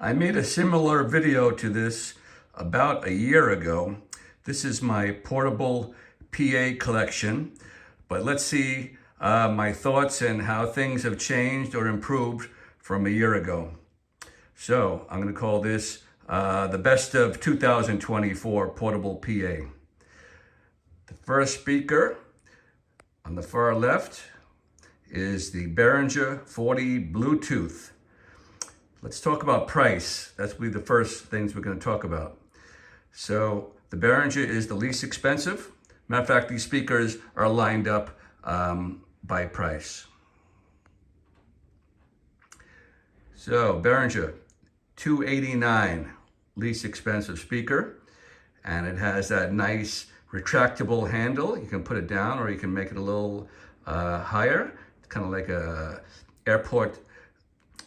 I made a similar video to this about a year ago. This is my portable PA collection, but let's see my thoughts and how things have changed or improved from a year ago. So I'm going to call this the best of 2024 portable PA. The first speaker on the far left is the Behringer 40 Bluetooth. Let's talk about price. That's be the first things we're going to talk about. So the Behringer is the least expensive. Matter of fact, these speakers are lined up by price. So Behringer, $289, least expensive speaker, and it has that nice retractable handle. You can put it down or you can make it a little higher. It's kind of like a airport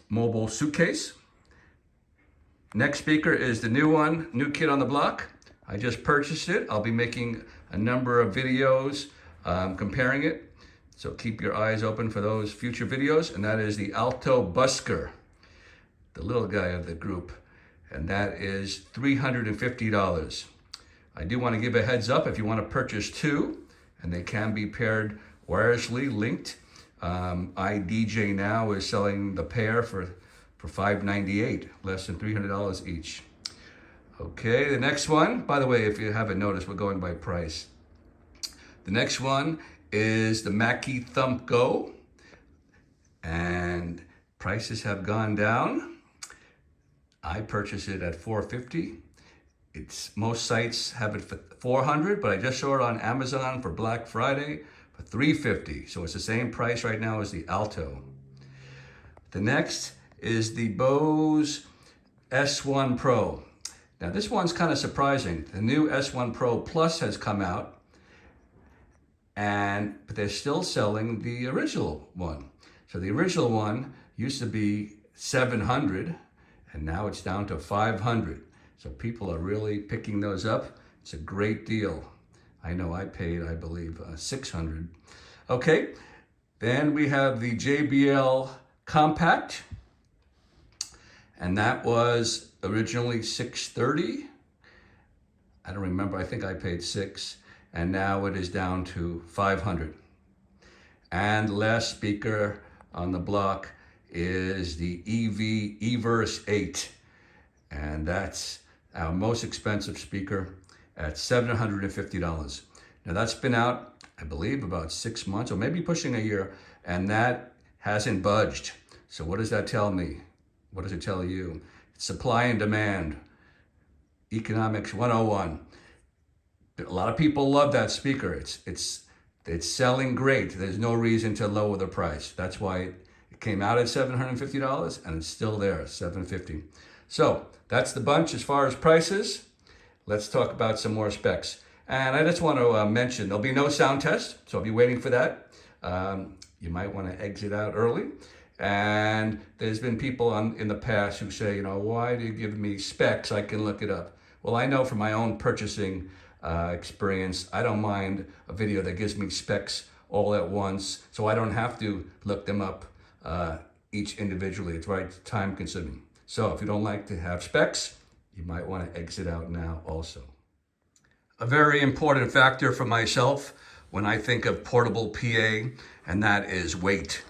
mobile suitcase. Next speaker is the new one, new kid on the block. I just purchased it. I'll be making a number of videos comparing it. So keep your eyes open for those future videos. And that is the Alto Busker, the little guy of the group. And that is $350. I do want to give a heads up if you want to purchase two, and they can be paired wirelessly linked. iDJ Now is selling the pair for $598, less than $300 each. Okay, the next one, by the way, if you haven't noticed, we're going by price. The next one is the Mackie Thump Go, and prices have gone down. I purchased it at $450. Most sites have it for $400, but I just saw it on Amazon for Black Friday for $350. So it's the same price right now as the Alto. The next is the Bose S1 Pro. Now this one's kind of surprising. The new S1 Pro Plus has come out, but they're still selling the original one. So the original one used to be $700, and now it's down to $500. So people are really picking those up. It's a great deal. I know I paid, I believe, $600. Okay, then we have the JBL Compact, and that was originally $630. I don't remember, I think I paid $6, and now it is down to $500. And the last speaker on the block is the Everse 8, and that's our most expensive speaker at $750. Now that's been out, I believe, about 6 months or maybe pushing a year, and that hasn't budged. So what does that tell me? What does it tell you? It's supply and demand. Economics 101. A lot of people love that speaker. It's selling great. There's no reason to lower the price. That's why it came out at $750 and it's still there, $750. So that's the bunch as far as prices. Let's talk about some more specs. And I just want to mention, there'll be no sound test, so I'll be waiting for that. You might want to exit out early. And there's been people in the past who say, why do you give me specs? I can look it up. Well, I know from my own purchasing experience, I don't mind a video that gives me specs all at once, so I don't have to look them up each individually. It's right time consuming. So if you don't like to have specs, you might want to exit out now also. A very important factor for myself when I think of portable PA, and that is weight.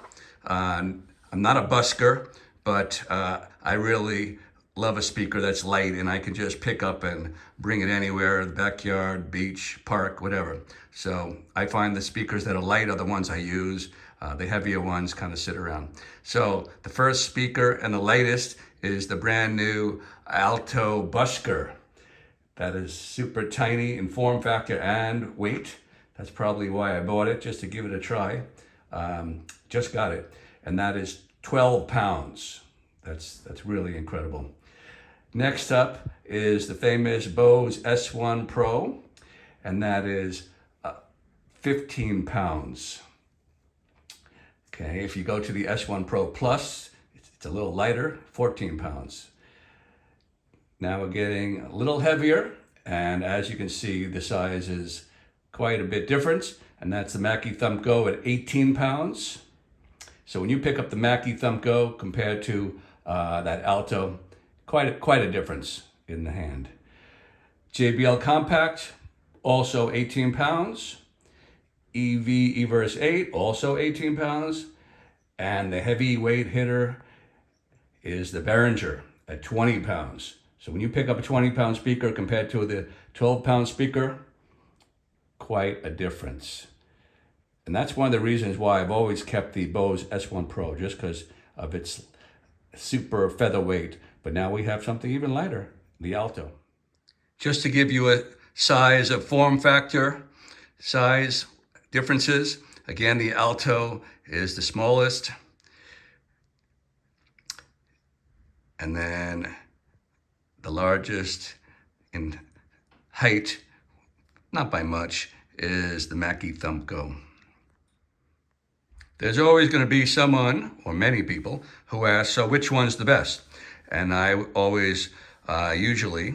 I'm not a busker, but I really love a speaker that's light and I can just pick up and bring it anywhere, the backyard, beach, park, whatever. So I find the speakers that are light are the ones I use. The heavier ones kind of sit around. So the first speaker and the lightest is the brand new Alto Busker. That is super tiny in form factor and weight. That's probably why I bought it, just to give it a try. Just got it. And that is 12 pounds. That's really incredible. Next up is the famous Bose S1 Pro, and that is 15 pounds. Okay, if you go to the S1 Pro Plus, it's a little lighter, 14 pounds. Now we're getting a little heavier, and as you can see, the size is quite a bit different, and that's the Mackie Thump Go at 18 pounds. So when you pick up the Mackie Thump Go compared to that Alto, quite a difference in the hand. JBL Compact, also 18 pounds. Everse 8, also 18 pounds. And the heavyweight hitter is the Behringer at 20 pounds. So when you pick up a 20-pound speaker compared to the 12-pound speaker, quite a difference. And that's one of the reasons why I've always kept the Bose S1 Pro, just because of its super featherweight. But now we have something even lighter, the Alto. Just to give you a size of form factor, size differences. Again, the Alto is the smallest. And then the largest in height, not by much, is the Mackie Thumpco. There's always going to be someone, or many people, who ask, so which one's the best? And I always usually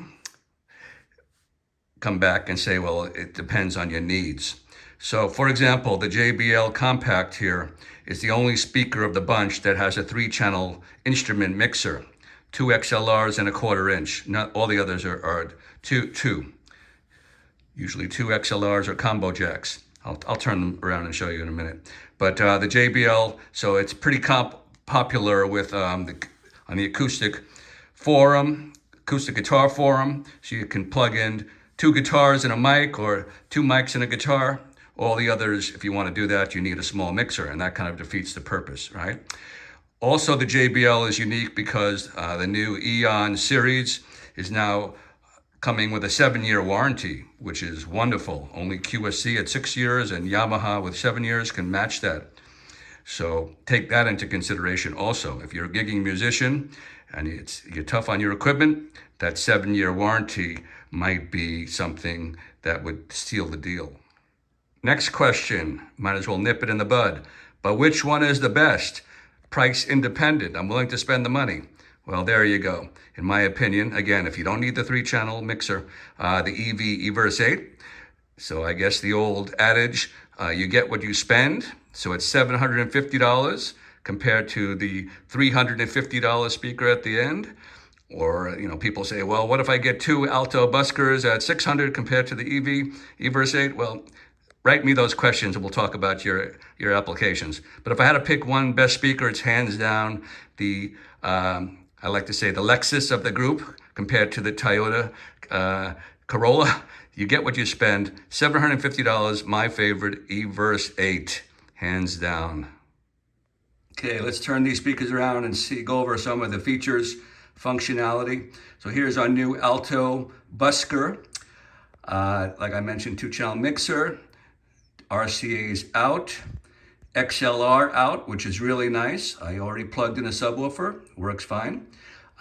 come back and say, well, it depends on your needs. So for example, the JBL Compact here is the only speaker of the bunch that has a 3-channel instrument mixer, 2 XLRs and a 1/4 inch. Not all the others are two. Usually 2 XLRs or combo jacks. I'll turn them around and show you in a minute. But the JBL, so it's pretty popular with on the acoustic forum, acoustic guitar forum. So you can plug in 2 guitars and a mic, or 2 mics and a guitar. All the others, if you want to do that, you need a small mixer, and that kind of defeats the purpose, right? Also, the JBL is unique because the new Eon series is now coming with a 7-year warranty, which is wonderful. Only QSC at 6 years and Yamaha with 7 years can match that. So take that into consideration also. If you're a gigging musician and you're tough on your equipment, that 7-year warranty might be something that would seal the deal. Next question, might as well nip it in the bud. But which one is the best? Price independent, I'm willing to spend the money. Well, there you go. In my opinion, again, if you don't need the 3-channel mixer, the Everse 8. So I guess the old adage, you get what you spend. So it's $750 compared to the $350 speaker at the end. Or, people say, well, what if I get 2 Alto Buskers at $600 compared to the Everse 8? Well, write me those questions and we'll talk about your applications. But if I had to pick one best speaker, it's hands down the, I like to say, the Lexus of the group compared to the Toyota Corolla. You get what you spend. $750, my favorite, Everse 8, hands down. Okay, let's turn these speakers around and go over some of the features, functionality. So here's our new Alto Busker. Like I mentioned, 2-channel mixer, RCA's out, XLR out, which is really nice. I already plugged in a subwoofer, works fine.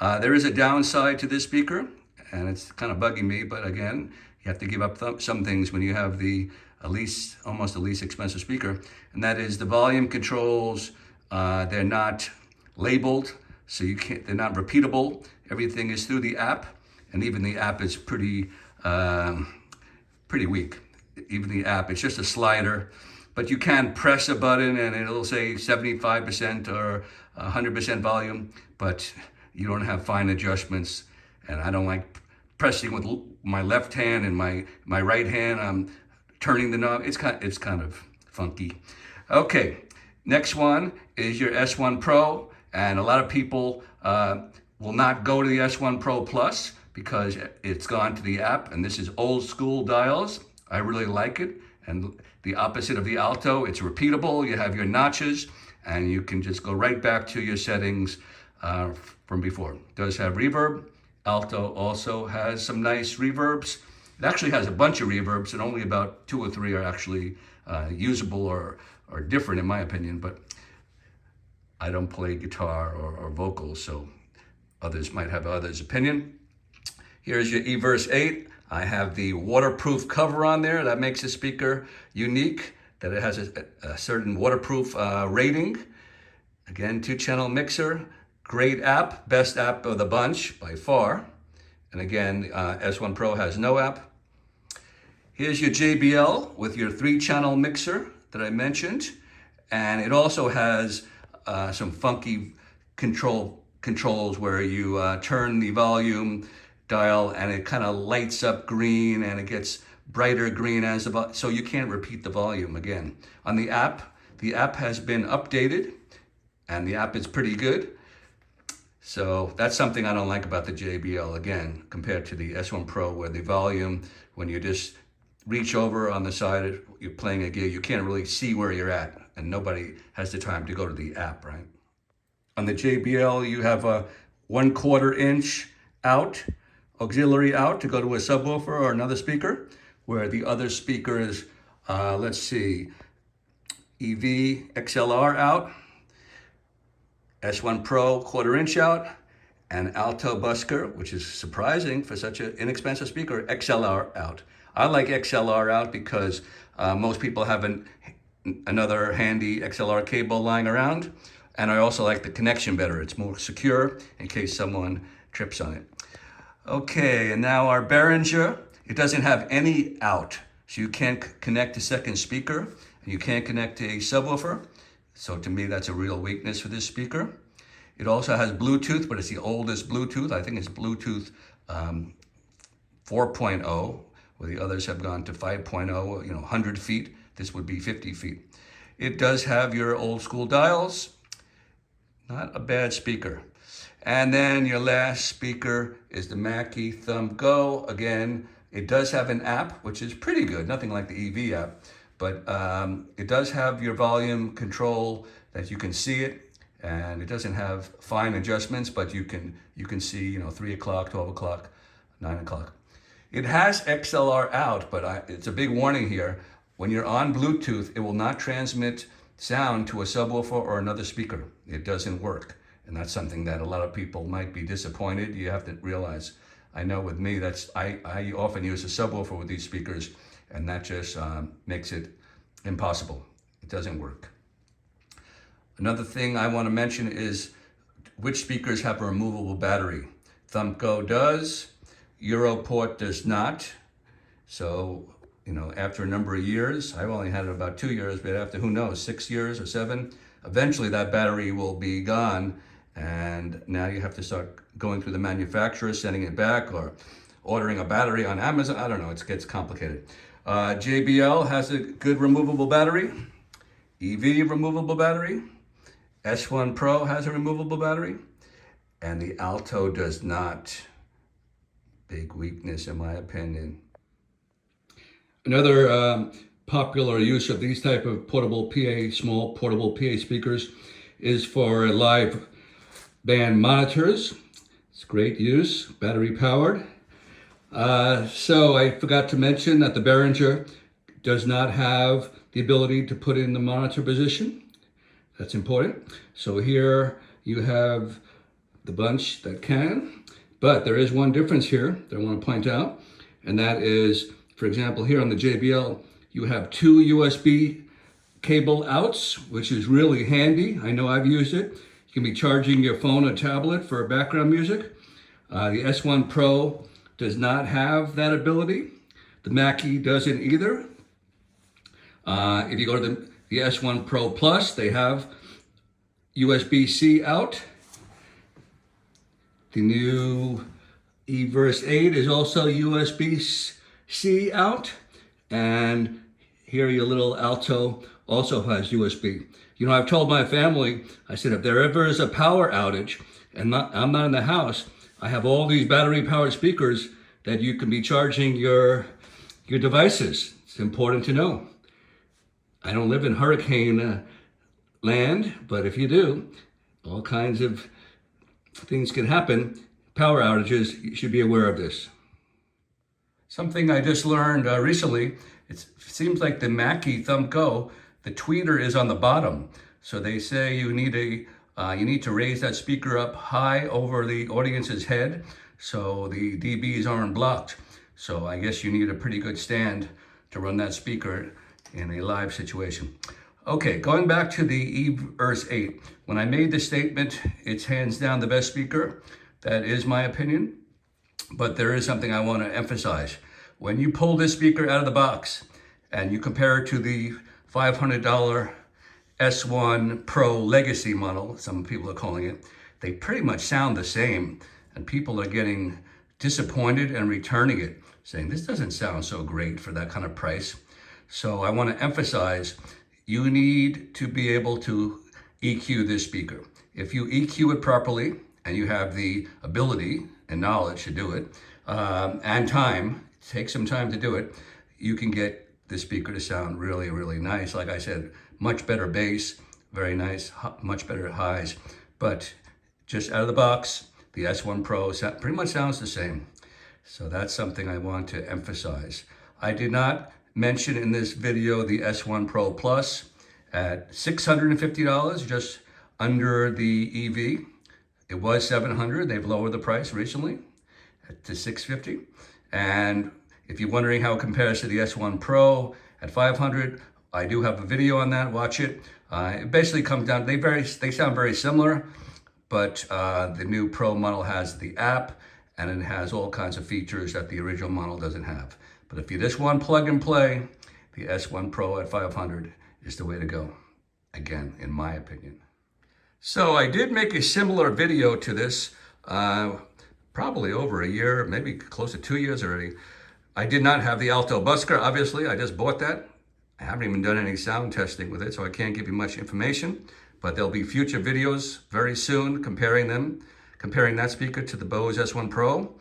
There is a downside to this speaker, and it's kind of bugging me, but again, you have to give up some things when you have the almost the least expensive speaker, and that is the volume controls. They're not labeled, so they're not repeatable. Everything is through the app, and even the app is pretty weak. Even the app, it's just a slider, but you can press a button and it'll say 75% or 100% volume, but you don't have fine adjustments. And I don't like pressing with my left hand and my right hand. I'm turning the knob. It's kind of funky. Okay, next one is your S1 Pro, and a lot of people will not go to the S1 Pro Plus because it's gone to the app, and this is old school dials. I really like it, and the opposite of the Alto, it's repeatable. You have your notches, and you can just go right back to your settings from before. It does have reverb. Alto also has some nice reverbs. It actually has a bunch of reverbs, and only about 2 or 3 are actually usable or different in my opinion, but I don't play guitar or vocals, so others might have others' opinion. Here's your Everse 8. I have the waterproof cover on there. That makes the speaker unique, that it has a certain waterproof rating. Again, 2-channel mixer, great app, best app of the bunch by far. And again, S1 Pro has no app. Here's your JBL with your 3-channel mixer that I mentioned. And it also has some funky control controls where you turn the volume dial and it kind of lights up green and it gets brighter green as the so you can't repeat the volume again. On the app has been updated and the app is pretty good. So that's something I don't like about the JBL, again, compared to the S1 Pro, where the volume, when you just reach over on the side, you're playing a gig, you can't really see where you're at, and nobody has the time to go to the app, right? On the JBL, you have a 1/4 inch out, auxiliary out to go to a subwoofer or another speaker, where the other speaker is, let's see, EV XLR out, S1 Pro 1/4 inch out, and Alto Busker, which is surprising for such an inexpensive speaker, XLR out. I like XLR out because most people have another handy XLR cable lying around, and I also like the connection better. It's more secure in case someone trips on it. Okay, and now our Behringer, it doesn't have any out, so you can't connect a second speaker, and you can't connect a subwoofer. So to me, that's a real weakness for this speaker. It also has Bluetooth, but it's the oldest Bluetooth. I think it's Bluetooth 4.0, where the others have gone to 5.0, 100 feet. This would be 50 feet. It does have your old school dials. Not a bad speaker. And then your last speaker is the Mackie Thumb Go. Again, it does have an app, which is pretty good. Nothing like the EV app. But it does have your volume control that you can see it, and it doesn't have fine adjustments, but you can see 3 o'clock, 12 o'clock, 9 o'clock. It has XLR out, but it's a big warning here. When you're on Bluetooth, it will not transmit sound to a subwoofer or another speaker. It doesn't work, and that's something that a lot of people might be disappointed. You have to realize. I know with me, I often use a subwoofer with these speakers, and that just makes it impossible. It doesn't work. Another thing I want to mention is which speakers have a removable battery. Thumb Go does, Europort does not. So, after a number of years, I've only had it about 2 years, but after, who knows, 6 years or 7, eventually that battery will be gone, and now you have to start going through the manufacturer, sending it back, or ordering a battery on Amazon. I don't know, it gets complicated. JBL has a good removable battery. EV removable battery. S1 Pro has a removable battery. And the Alto does not. Big weakness in my opinion. Another popular use of these type of portable PA, small portable PA speakers is for live band monitors. It's great use, battery powered. So I forgot to mention that the Behringer does not have the ability to put in the monitor position. That's important. So here you have the bunch that can, but there is one difference here that I want to point out, and that is, for example, here on the JBL, you have 2 USB cable outs, which is really handy. I know I've used it. You can be charging your phone or tablet for background music. The S1 Pro does not have that ability. The Mackie doesn't either. If you go to the S1 Pro Plus, they have USB-C out. The new Everse 8 is also USB-C out. And here your little Alto also has USB. I've told my family, I said, if there ever is a power outage and I'm not in the house, I have all these battery-powered speakers that you can be charging your devices. It's important to know. I don't live in hurricane land, but if you do, all kinds of things can happen. Power outages, you should be aware of this. Something I just learned recently, it seems like the Mackie Thumb Go, the tweeter is on the bottom. So they say you need to raise that speaker up high over the audience's head so the dBs aren't blocked. So I guess you need a pretty good stand to run that speaker in a live situation. Okay, going back to the Everse 8. When I made the statement, it's hands down the best speaker. That is my opinion. But there is something I want to emphasize. When you pull this speaker out of the box and you compare it to the $500 S1 Pro Legacy model, some people are calling it, they pretty much sound the same, and people are getting disappointed and returning it, saying this doesn't sound so great for that kind of price. So I want to emphasize, you need to be able to EQ this speaker. If you EQ it properly, and you have the ability and knowledge to do it, and time, take some time to do it, you can get the speaker to sound really, really nice. Like I said, much better bass, very nice, much better highs. But just out of the box, the S1 Pro pretty much sounds the same. So that's something I want to emphasize. I did not mention in this video the S1 Pro Plus at $650, just under the EV. It was $700. They've lowered the price recently to $650. And if you're wondering how it compares to the S1 Pro at $500, I do have a video on that. Watch it. It basically comes down, they sound very similar, but the new Pro model has the app, and it has all kinds of features that the original model doesn't have. But if you just want plug and play, the S1 Pro at $500 is the way to go, again, in my opinion. So I did make a similar video to this, probably over a year, maybe close to 2 years already. I did not have the Alto Busker, obviously. I just bought that. I haven't even done any sound testing with it, so I can't give you much information. But there'll be future videos very soon comparing that speaker to the Bose S1 Pro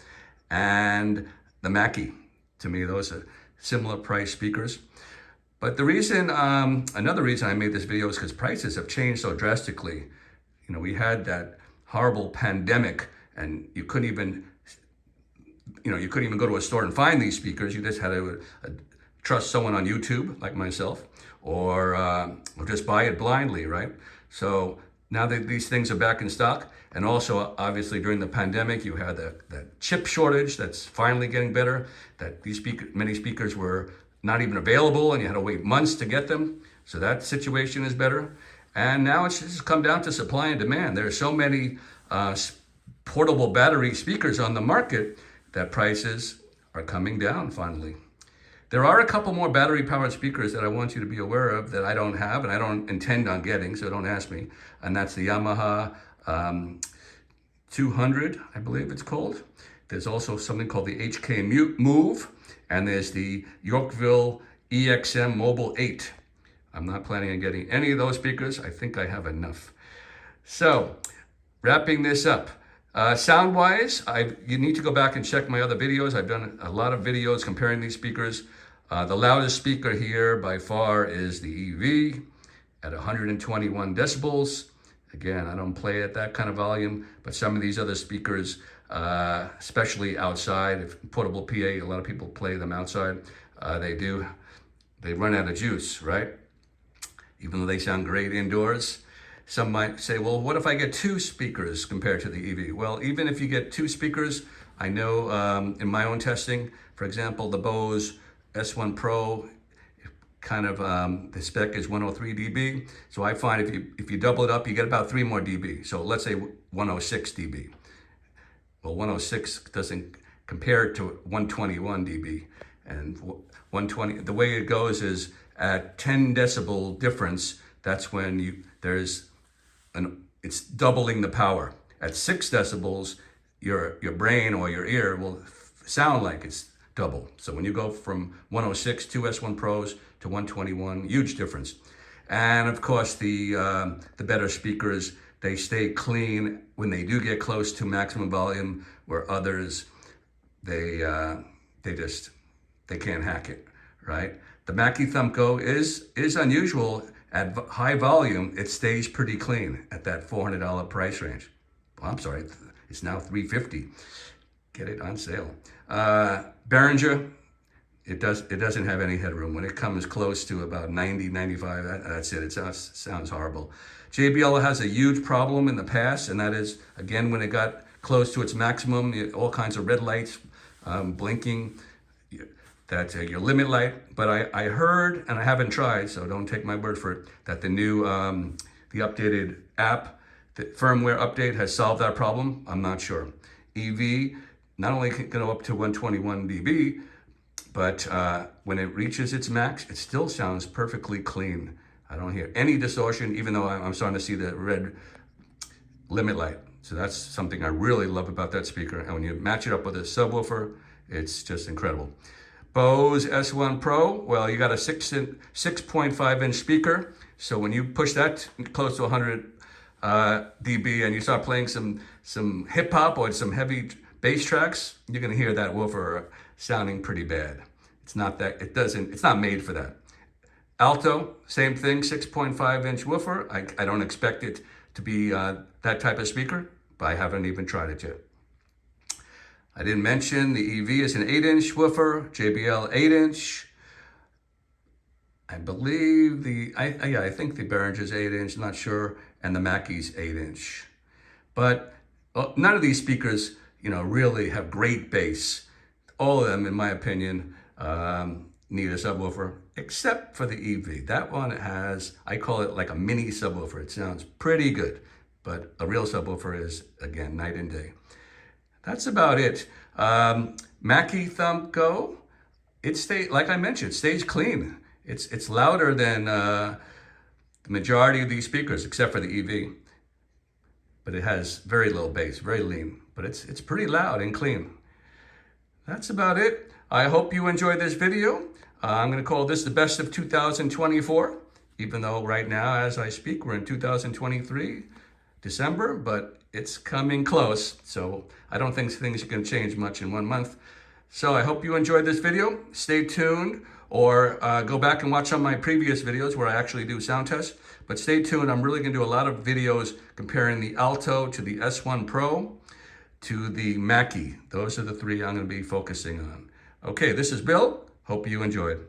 and the Mackie. To me, those are similar price speakers. But the reason, another reason I made this video is because prices have changed so drastically. You know, we had that horrible pandemic, and you couldn't even go to a store and find these speakers. You just had to trust someone on YouTube, like myself, or just buy it blindly, right? So now that these things are back in stock, and also obviously during the pandemic, you had that chip shortage that's finally getting better, that many speakers were not even available, and you had to wait months to get them. So that situation is better. And now it's just come down to supply and demand. There are so many portable battery speakers on the market that prices are coming down finally. There are a couple more battery powered speakers that I want you to be aware of that I don't have and I don't intend on getting, so don't ask me. And that's the Yamaha 200, I believe it's called. There's also something called the HK Move, and there's the Yorkville EXM Mobile 8. I'm not planning on getting any of those speakers. I think I have enough. So, wrapping this up. Sound-wise, you need to go back and check my other videos. I've done a lot of videos comparing these speakers. The loudest speaker here by far is the EV at 121 decibels. Again, I don't play at that kind of volume, but some of these other speakers, especially outside, if portable PA, a lot of people play them outside. They run out of juice, right? Even though they sound great indoors. Some might say, well, what if I get two speakers compared to the EV? Well, even if you get two speakers, I know in my own testing, for example, the Bose S1 Pro, kind of the spec is 103 dB. So I find if you double it up, you get about 3 more dB. So let's say 106 dB. Well, 106 doesn't compare to 121 dB. And 120, the way it goes is at 10 decibel difference, that's when it's doubling the power. At 6 decibels, your brain or your ear will sound like it's double. So when you go from 106, two S1 Pros to 121, huge difference. And of course, the better speakers, they stay clean when they do get close to maximum volume, where others, they can't hack it, right? The Mackie Thumbco is unusual. At high volume, it stays pretty clean at that $400 price range. Well, I'm sorry, it's now $350. Get it on sale. Behringer, it doesn't have any headroom. When it comes close to about 90, 95, that's it. It sounds horrible. JBL has a huge problem in the past, and that is, again, when it got close to its maximum, all kinds of red lights blinking. That's your limit light. But I heard, and I haven't tried, so don't take my word for it, that the new, the updated app, the firmware update has solved that problem. I'm not sure. EV, not only can go up to 121 dB, but when it reaches its max, it still sounds perfectly clean. I don't hear any distortion, even though I'm starting to see the red limit light. So that's something I really love about that speaker. And when you match it up with a subwoofer, it's just incredible. Bose S1 Pro, well, you got a 6.5 inch speaker. So when you push that close to 100 dB and you start playing some hip hop or some heavy bass tracks, you're gonna hear that woofer sounding pretty bad. It's not made for that. Alto, same thing, 6.5 inch woofer. I don't expect it to be that type of speaker, but I haven't even tried it yet. I didn't mention the EV is an 8-inch woofer, JBL 8-inch. I believe I think the Behringer's 8-inch, not sure, and the Mackie's 8-inch. But none of these speakers, really have great bass. All of them, in my opinion, need a subwoofer, except for the EV. That one has, I call it like a mini subwoofer. It sounds pretty good, but a real subwoofer is, again, night and day. That's about it. Mackie Thumb Go, like I mentioned, it stays clean. It's louder than the majority of these speakers, except for the EV. But it has very little bass, very lean. But it's pretty loud and clean. That's about it. I hope you enjoyed this video. I'm going to call this the best of 2024, even though right now, as I speak, we're in 2023, December, but it's coming close. So I don't think things are going to change much in 1 month. So I hope you enjoyed this video. Stay tuned, or go back and watch some of my previous videos where I actually do sound tests. But stay tuned. I'm really going to do a lot of videos comparing the Alto to the S1 Pro to the Mackie. Those are the three I'm going to be focusing on. Okay, this is Bill. Hope you enjoyed.